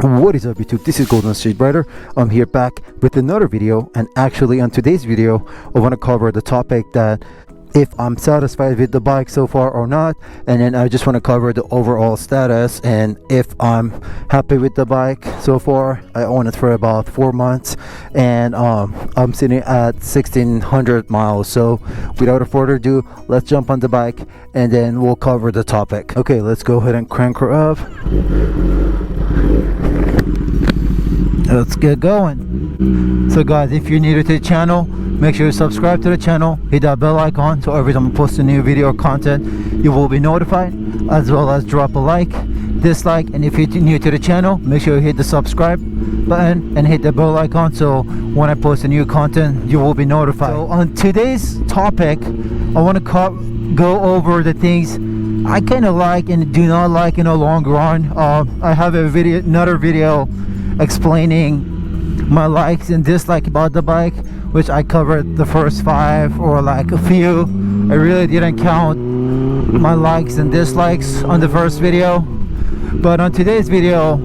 What is up YouTube, this is Golden Street Rider. I'm here back with another video, and actually on today's video I want to cover the topic that if I'm satisfied with the bike so far or not, and then I just want to cover the overall status and if I'm happy with the bike so far. I own it for about 4 months and I'm sitting at 1,600 miles. So without further ado, let's jump on the bike and then we'll cover the topic. Okay, let's go ahead and crank her up. Let's get going. So guys, if you're new to the channel, make sure you subscribe to the channel, hit that bell icon so every time I post a new video or content you will be notified, as well as drop a like, dislike, and if you're new to the channel, make sure you hit the subscribe button and hit the bell icon so when I post a new content you will be notified. So on today's topic, I want to go over the things I kind of like and do not like in the long run. I have another video explaining my likes and dislikes about the bike, which I covered the first 5 or like a few. I really didn't count my likes and dislikes on the first video, but on today's video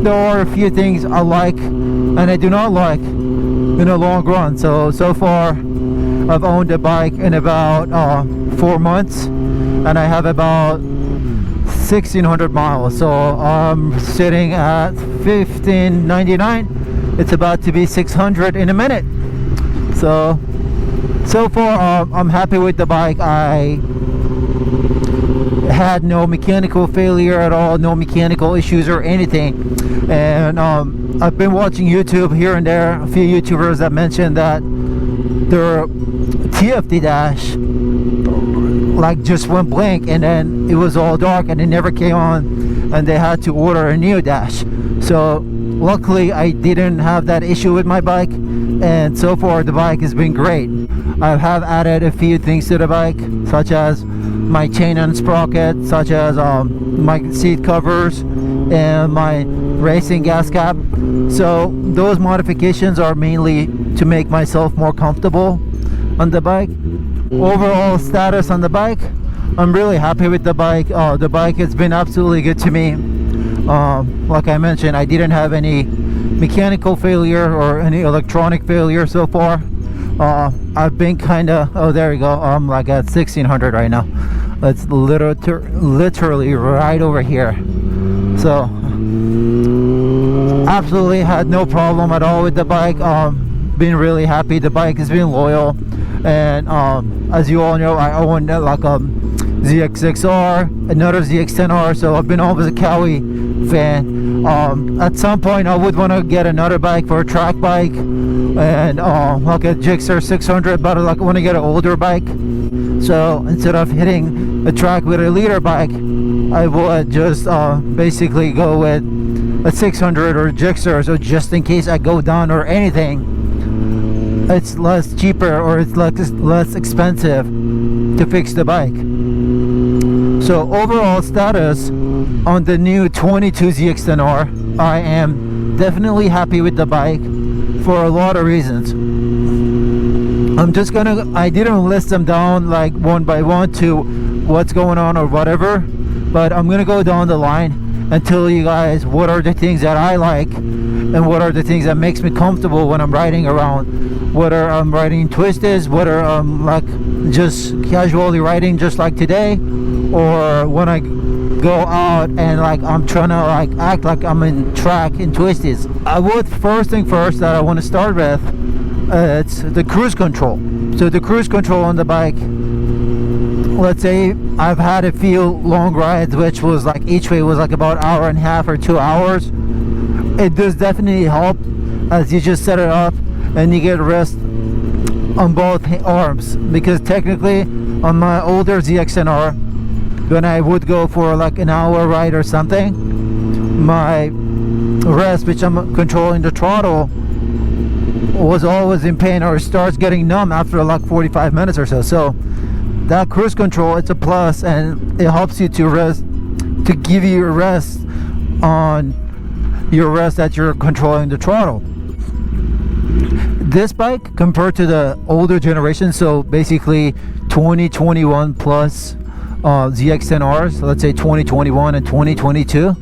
there are a few things I like and I do not like in the long run. So far I've owned a bike in about 4 months and I have about 1,600 miles, so I'm sitting at 1,599. It's about to be 600 in a minute. So far I'm happy with the bike. I had no mechanical failure at all, no mechanical issues or anything. And I've been watching YouTube here and there, a few YouTubers that mentioned that their TFT dash like just went blank and then it was all dark and it never came on and they had to order a new dash. So luckily I didn't have that issue with my bike, and so far the bike has been great. I have added a few things to the bike, such as my chain and sprocket, such as my seat covers and my racing gas cap. So those modifications are mainly to make myself more comfortable on the bike. Overall status on the bike, I'm really happy with the bike. The bike has been absolutely good to me. Like I mentioned, I didn't have any mechanical failure or any electronic failure so far. I've been kind of, oh there you go, I'm like at 1,600 right now. It's literally right over here. So absolutely had no problem at all with the bike. Been really happy. The bike has been loyal, and as you all know, I own like a ZX-10R, another ZX-10R, so I've been always a Kawi fan. At some point I would want to get another bike for a track bike, and like a ZX-10R, but I want to get an older bike. So instead of hitting a track with a leader bike, I would just basically go with a 600 or ZX-10R, so just in case I go down or anything, it's less cheaper or it's less expensive to fix the bike. So overall status on the new 22 ZX-10R, I am definitely happy with the bike for a lot of reasons. I didn't list them down like one by one to what's going on or whatever, but I'm gonna go down the line and tell you guys what are the things that I like and what are the things that makes me comfortable when I'm riding around, whether I'm riding twisted, whether I'm like just casually riding just like today, or when I go out and like I'm trying to like act like I'm in track in twisties. First thing first that I want to start with, it's the cruise control. So the cruise control on the bike, let's say I've had a few long rides which was like each way was like about an hour and a half or 2 hours. It does definitely help as you just set it up and you get rest on both arms, because technically on my older ZX-10R, when I would go for like an hour ride or something, my rest, which I'm controlling the throttle, was always in pain or starts getting numb after like 45 minutes or so. So that cruise control, it's a plus, and it helps you to rest, to give you a rest on your rest that you're controlling the throttle. This bike compared to the older generation, so basically 2021 plus ZX-10Rs, so let's say 2021 and 2022,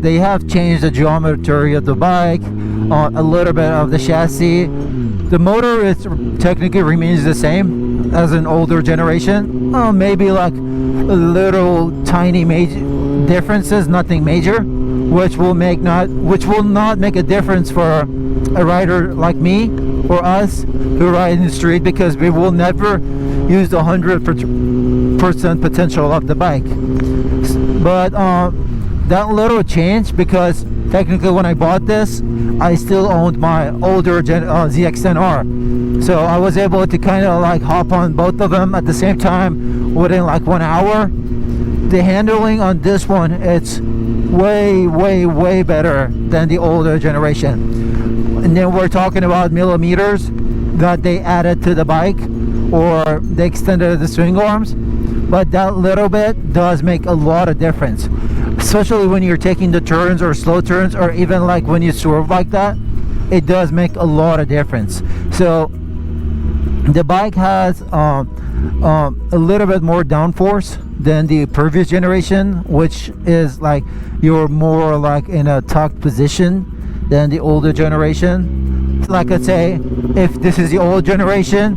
They have changed the geometry of the bike, a little bit of the chassis. The motor is technically remains the same as an older generation. Maybe like a little tiny major differences, nothing major, which will not make a difference for a rider like me or us who ride in the street, because we will never use the 100% potential of the bike. But that little change, because technically when I bought this, I still owned my older ZX-10R, so I was able to kind of like hop on both of them at the same time within like 1 hour. The handling on this one, it's way better than the older generation. And then we're talking about millimeters that they added to the bike, or they extended the swing arms, but that little bit does make a lot of difference, especially when you're taking the turns or slow turns, or even like when you swerve like that. It does make a lot of difference. So the bike has a little bit more downforce than the previous generation, which is like you're more like in a tucked position than the older generation. Like I say, if this is the old generation,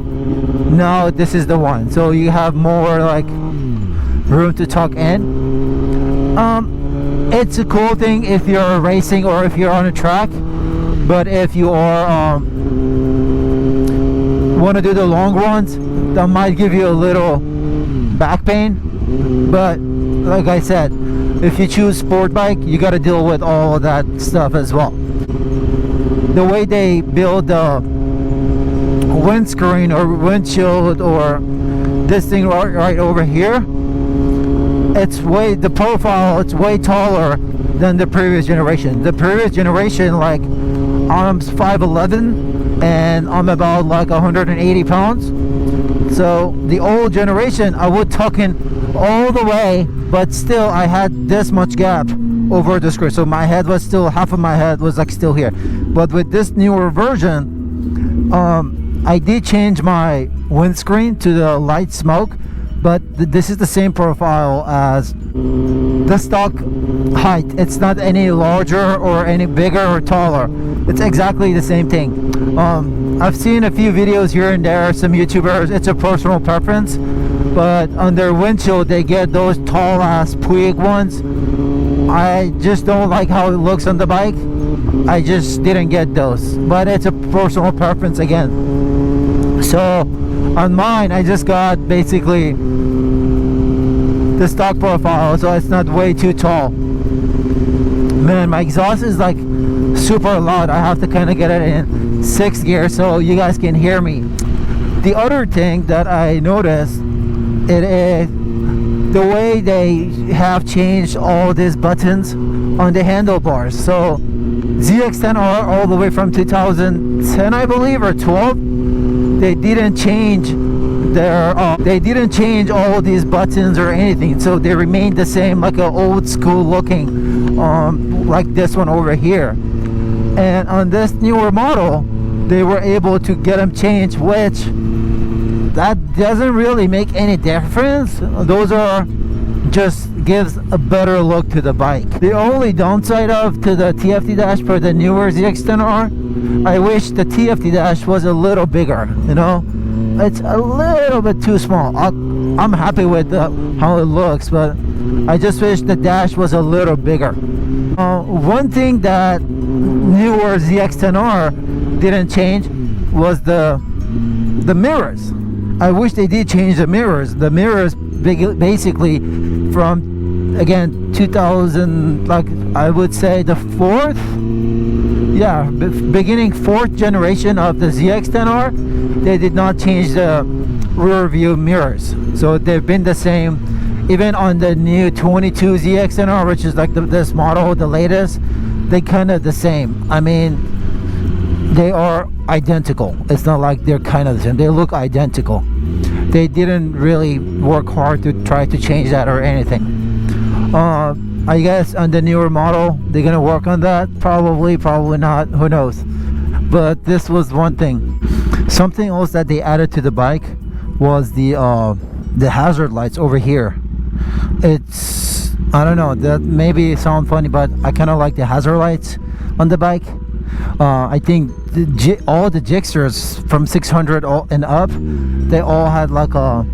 now this is the one, so you have more like room to tuck in. It's a cool thing if you're racing or if you're on a track, but if you are want to do the long runs, that might give you a little back pain. But like I said, if you choose sport bike, you got to deal with all of that stuff as well. The way they build the windscreen or windshield or this thing right over here, the profile, it's way taller than the previous generation. The previous generation, like, I'm 5'11" and I'm about like 180 pounds. So the old generation, I would tuck in all the way, but still I had this much gap over the screen, so my head was still, half of my head was like still here. But with this newer version, I did change my windscreen to the light smoke, but this is the same profile as the stock height. It's not any larger or any bigger or taller. It's exactly the same thing. I've seen a few videos here and there, some YouTubers, it's a personal preference, but on their windshield they get those tall ass Puig ones. I just don't like how it looks on the bike. I just didn't get those, but it's a personal preference again. So on mine, I just got basically the stock profile, so it's not way too tall. Man, my exhaust is like super loud. I have to kind of get it in 6th gear so you guys can hear me. The other thing that I noticed, it is the way they have changed all these buttons on the handlebars. So ZX-10R all the way from 2010, I believe, or 12, they didn't change all these buttons or anything, so they remained the same, like an old school looking, like this one over here. And on this newer model, they were able to get them changed, which that doesn't really make any difference. Those are just gives a better look to the bike. The only downside to the TFT dash for the newer ZX-10R, I wish the TFT dash was a little bigger, you know? It's a little bit too small. I'm happy with how it looks, but I just wish the dash was a little bigger. One thing that newer ZX-10R didn't change was the mirrors. I wish they did change the mirrors. The mirrors basically from, again, 2000, like I would say the beginning 4th generation of the ZX-10R, they did not change the rear view mirrors, so they've been the same. Even on the new 22 ZX-10R, which is like this model, the latest, they kind of the same. I mean, they are identical. It's not like they're kind of the same. They look identical. They didn't really work hard to try to change that or anything. I guess on the newer model they're gonna work on that. Probably not, who knows. But this was one thing. Something else that they added to the bike was the hazard lights over here. It's I don't know, that maybe sound funny, but I kind of like the hazard lights on the bike. I think all the Gixxers from 600 and up, they all had like a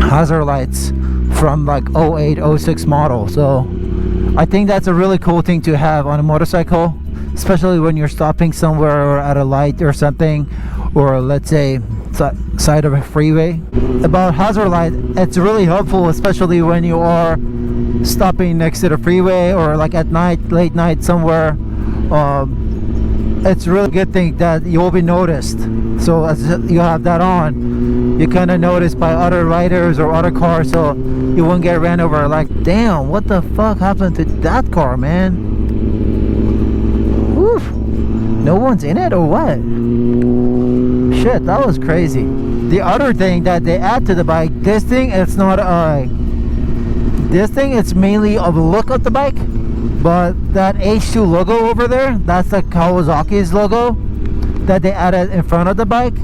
hazard lights from like 08, 06 model. So I think that's a really cool thing to have on a motorcycle, especially when you're stopping somewhere or at a light or something, or let's say side of a freeway. About hazard light, it's really helpful, especially when you are stopping next to the freeway or like at night, late night somewhere. It's a really good thing that you will be noticed. So as you have that on, you kind of noticed by other riders or other cars, so you won't get ran over. Like, damn, what the fuck happened to that car, man? Oof. No one's in it or what? Shit, that was crazy. The other thing that they add to the bike, this thing, it's not a... This thing, it's mainly a look of the bike. But that H2 logo over there, that's the Kawasaki's logo that they added in front of the bike.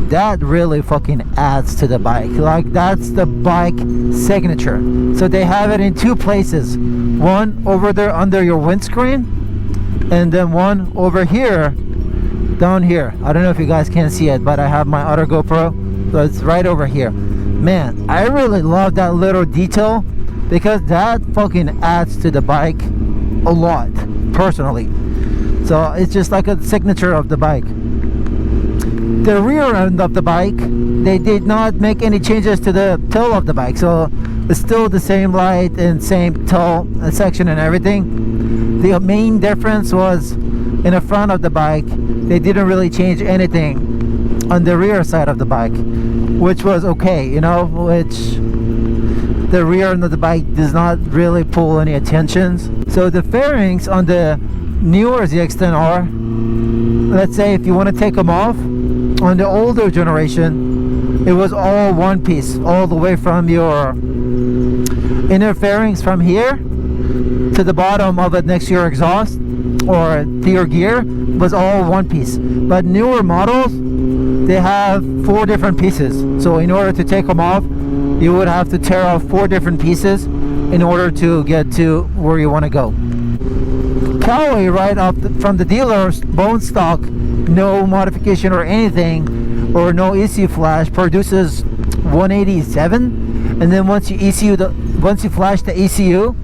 That really fucking adds to the bike. Like, that's the bike signature. So they have it in two places. One over there under your windscreen, and then one over here, down here. I don't know if you guys can see it, but I have my other GoPro, so it's right over here. Man, I really love that little detail, because that fucking adds to the bike a lot, personally. So it's just like a signature of the bike. The rear end of the bike, they did not make any changes to the tail of the bike, so it's still the same light and same tail section and everything. The main difference was in the front of the bike, they didn't really change anything on the rear side of the bike, which was okay, you know, which the rear end of the bike does not really pull any attentions. So the fairings on the newer ZX-10R, let's say if you want to take them off, on the older generation, it was all one piece, all the way from your inner fairings from here to the bottom of it next to your exhaust or to your gear was all one piece. But newer models, they have 4 different pieces. So in order to take them off, you would have to tear off 4 different pieces in order to get to where you want to go. Cali, right up from the dealer's bone stock, no modification or anything, or no ECU flash, produces 187, and then once you flash the ECU,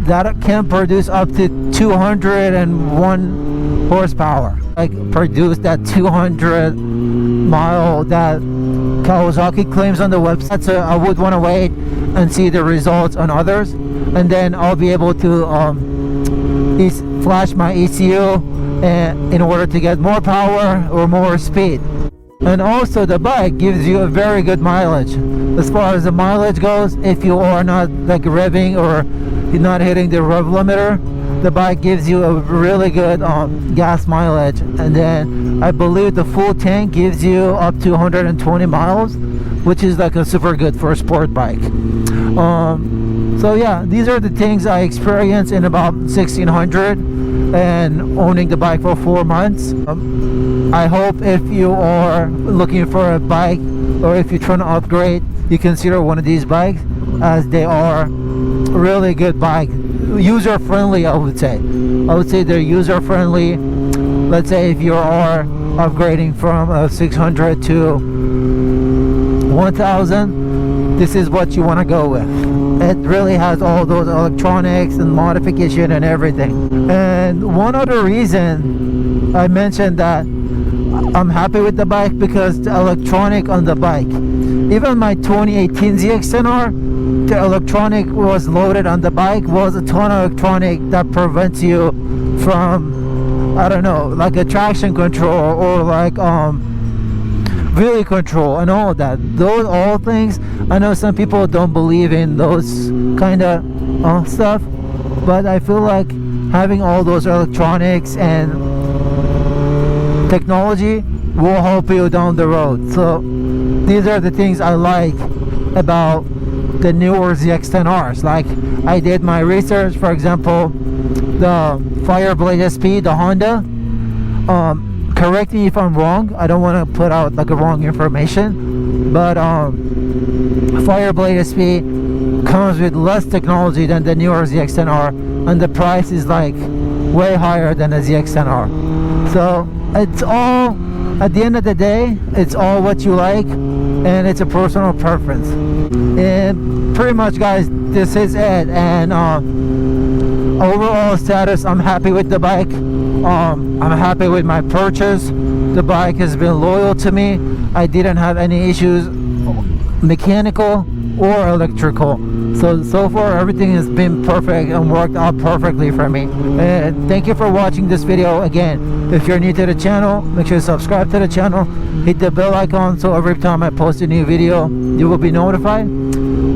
that can produce up to 201 horsepower. Like, produce that 200 mile that Kawasaki claims on the website. So I would want to wait and see the results on others, and then I'll be able to flash my ECU in order to get more power or more speed. And also the bike gives you a very good mileage. As far as the mileage goes, if you are not like revving or you're not hitting the rev limiter, the bike gives you a really good gas mileage. And then I believe the full tank gives you up to 120 miles, which is like a super good for a sport bike. So yeah, these are the things I experienced in about 1600 and owning the bike for 4 months. I hope if you are looking for a bike, or if you're trying to upgrade, you consider one of these bikes, as they are really good bike, user friendly. I would say they're user friendly. Let's say if you are upgrading from a 600 to 1000, this is what you want to go with. It really has all those electronics and modification and everything. And one other reason I mentioned that I'm happy with the bike, because the electronic on the bike, even my 2018 ZX-10R, the electronic was loaded on the bike, was a ton of electronic that prevents you from, I don't know, like a traction control or like wheel control and all of that. Those all things, I know some people don't believe in those kind of stuff, but I feel like having all those electronics and technology will help you down the road. So these are the things I like about the newer ZX-10Rs. Like, I did my research. For example, the Fireblade SP, the Honda, correct me if I'm wrong, I don't want to put out like a wrong information, but Fireblade SP comes with less technology than the newer ZX-10R, and the price is like way higher than the ZX-10R. So it's all, at the end of the day, it's all what you like, and it's a personal preference. And pretty much, guys, this is it. And overall status, I'm happy with the bike. I'm happy with my purchase. The bike has been loyal to me. I didn't have any issues, mechanical or electrical. So far everything has been perfect and worked out perfectly for me. And thank you for watching this video. Again, if you're new to the channel, make sure to subscribe to the channel, hit the bell icon so every time I post a new video you will be notified.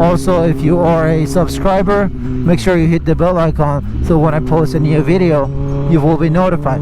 Also, if you are a subscriber, make sure you hit the bell icon so when I post a new video you will be notified.